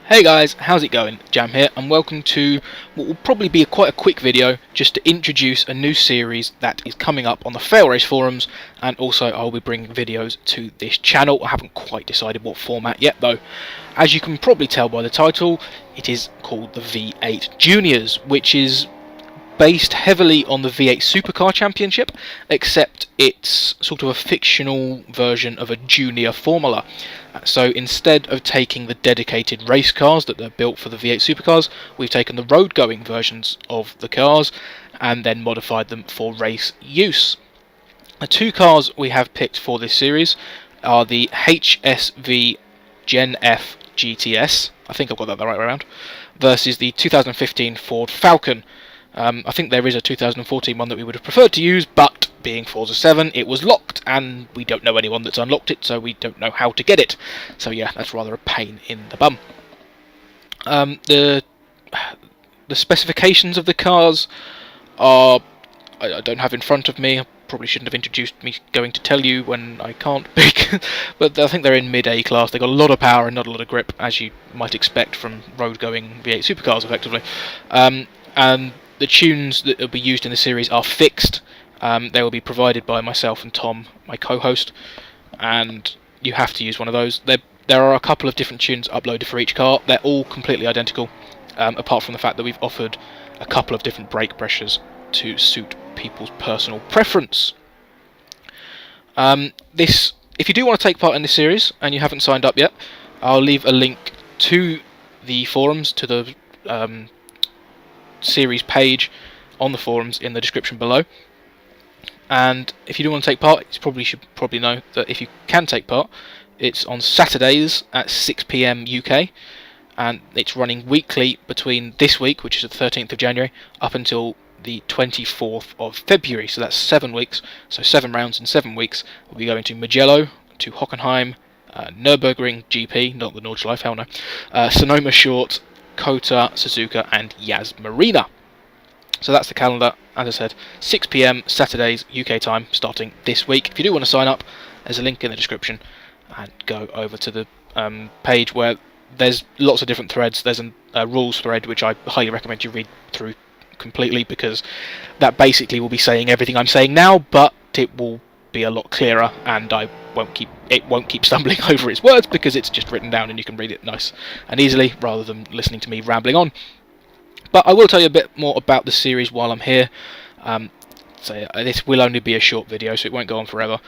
Hey guys, how's it going? Jam here, and welcome to what will probably be quite a quick video just to introduce a new series that is coming up on the Fail Race forums, and also I'll be bringing videos to this channel. I haven't quite decided what format yet though. As you can probably tell by the title, it is called the V8 Juniors, which is based heavily on the V8 Supercar Championship, except it's sort of a fictional version of a junior formula. So instead of taking the dedicated race cars that are built for the V8 Supercars, we've taken the road-going versions of the cars and then modified them for race use. The two cars we have picked for this series are the HSV Gen F GTS, I think I've got that the right way around, versus the 2015 Ford Falcon. I think there is a 2014 one that we would have preferred to use, but being Forza 7, it was locked, and we don't know anyone that's unlocked it, so we don't know how to get it. So yeah, that's rather a pain in the bum. The specifications of the cars are... I don't have in front of me. I probably shouldn't have introduced me going to tell you when I can't pick, but I think they're in mid-A class. They've got a lot of power and not a lot of grip, as you might expect from road-going V8 supercars, effectively. And the tunes that will be used in the series are fixed. They will be provided by myself and Tom, my co-host, and you have to use one of those. There are a couple of different tunes uploaded for each car. They're all completely identical, apart from the fact that we've offered a couple of different brake pressures to suit people's personal preference. If you do want to take part in this series and you haven't signed up yet, I'll leave a link to the forums, to the series page on the forums in the description below. And if you do want to take part, you should probably know that if you can take part, it's on Saturdays at 6 PM UK, and it's running weekly between this week, which is the 13th of January, up until the 24th of February. So that's 7 weeks, so 7 rounds in 7 weeks. We'll be going to Mugello, to Hockenheim, Nürburgring GP, not the Nordschleife, hell no, Sonoma Short, Kota, Suzuka and Yas Marina. So that's the calendar, as I said, 6 PM Saturdays UK time, starting this week. If you do want to sign up, there's a link in the description, and go over to the page where there's lots of different threads. There's a rules thread which I highly recommend you read through completely, because that basically will be saying everything I'm saying now, but it will be a lot clearer, and it won't keep stumbling over its words, because it's just written down and you can read it nice and easily rather than listening to me rambling on. But I will tell you a bit more about the series while I'm here. So this will only be a short video, so it won't go on forever.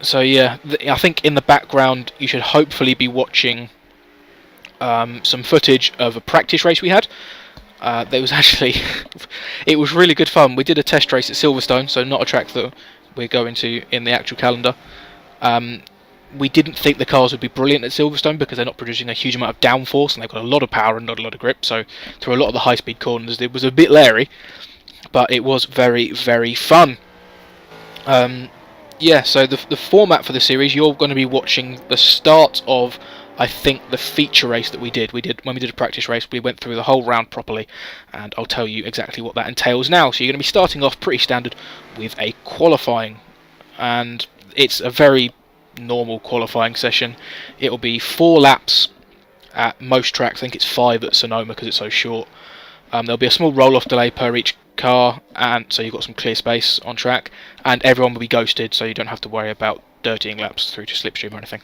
So yeah, I think in the background you should hopefully be watching some footage of a practice race we had. There was actually it was really good fun. We did a test race at Silverstone, so not a track that we're going to in the actual calendar. We didn't think the cars would be brilliant at Silverstone because they're not producing a huge amount of downforce, and they've got a lot of power and not a lot of grip, so through a lot of the high-speed corners it was a bit leery, but it was very, very fun. Yeah, so the format for the series, you're going to be watching the start of, I think, the feature race that we did. When we did a practice race, we went through the whole round properly, and I'll tell you exactly what that entails now. So you're going to be starting off pretty standard with a qualifying, and it's a very normal qualifying session. It'll be 4 laps at most tracks. I think it's 5 at Sonoma because it's so short. There'll be a small roll-off delay per each car, and so you've got some clear space on track, and everyone will be ghosted, so you don't have to worry about dirtying laps through to slipstream or anything.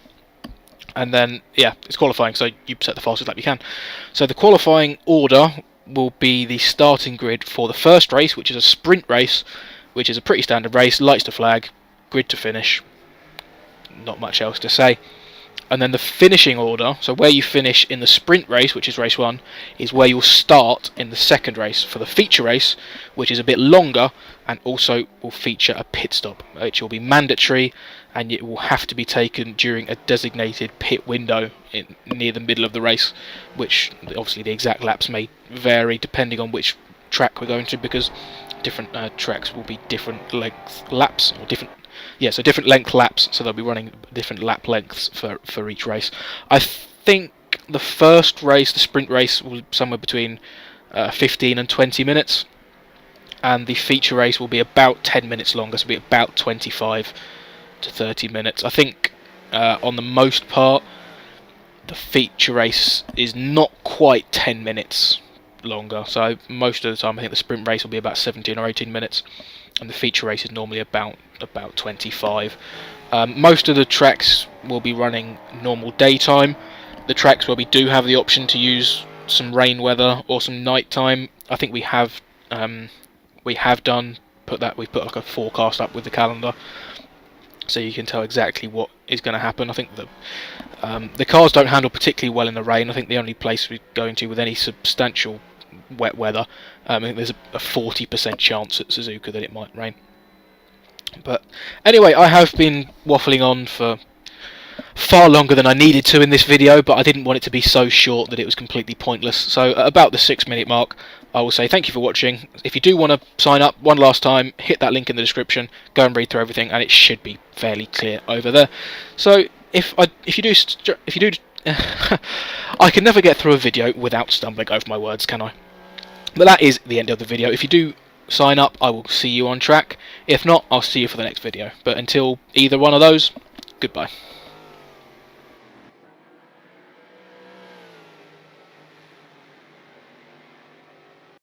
And then, yeah, it's qualifying, so you set the fastest lap you can. So the qualifying order will be the starting grid for the first race, which is a sprint race, which is a pretty standard race, lights to flag, grid to finish, not much else to say. And then the finishing order, so where you finish in the sprint race, which is race 1, is where you'll start in the second race for the feature race, which is a bit longer and also will feature a pit stop, which will be mandatory, and it will have to be taken during a designated pit window near the middle of the race, which obviously the exact laps may vary depending on which track we're going to, because different tracks will be different length laps, or different length laps, so they'll be running different lap lengths for each race. I think the first race, the sprint race, will be somewhere between 15 and 20 minutes, and the feature race will be about 10 minutes longer, so it'll be about 25 to 30 minutes. I think on the most part the feature race is not quite 10 minutes longer, so most of the time I think the sprint race will be about 17 or 18 minutes, and the feature race is normally about 25. Most of the tracks will be running normal daytime. The tracks where we do have the option to use some rain weather or some nighttime, I think we've put like a forecast up with the calendar, so you can tell exactly what is going to happen. I think the cars don't handle particularly well in the rain. I think the only place we're going to with any substantial wet weather, I think there's a 40% chance at Suzuka that it might rain. But anyway, I have been waffling on for far longer than I needed to in this video, but I didn't want it to be so short that it was completely pointless. So at about the 6-minute mark, I will say thank you for watching. If you do want to sign up one last time, hit that link in the description, go and read through everything, and it should be fairly clear over there. So if you do I can never get through a video without stumbling over my words, can I? But that is the end of the video. If you do sign up, I will see you on track. If not, I'll see you for the next video. But until either one of those, goodbye.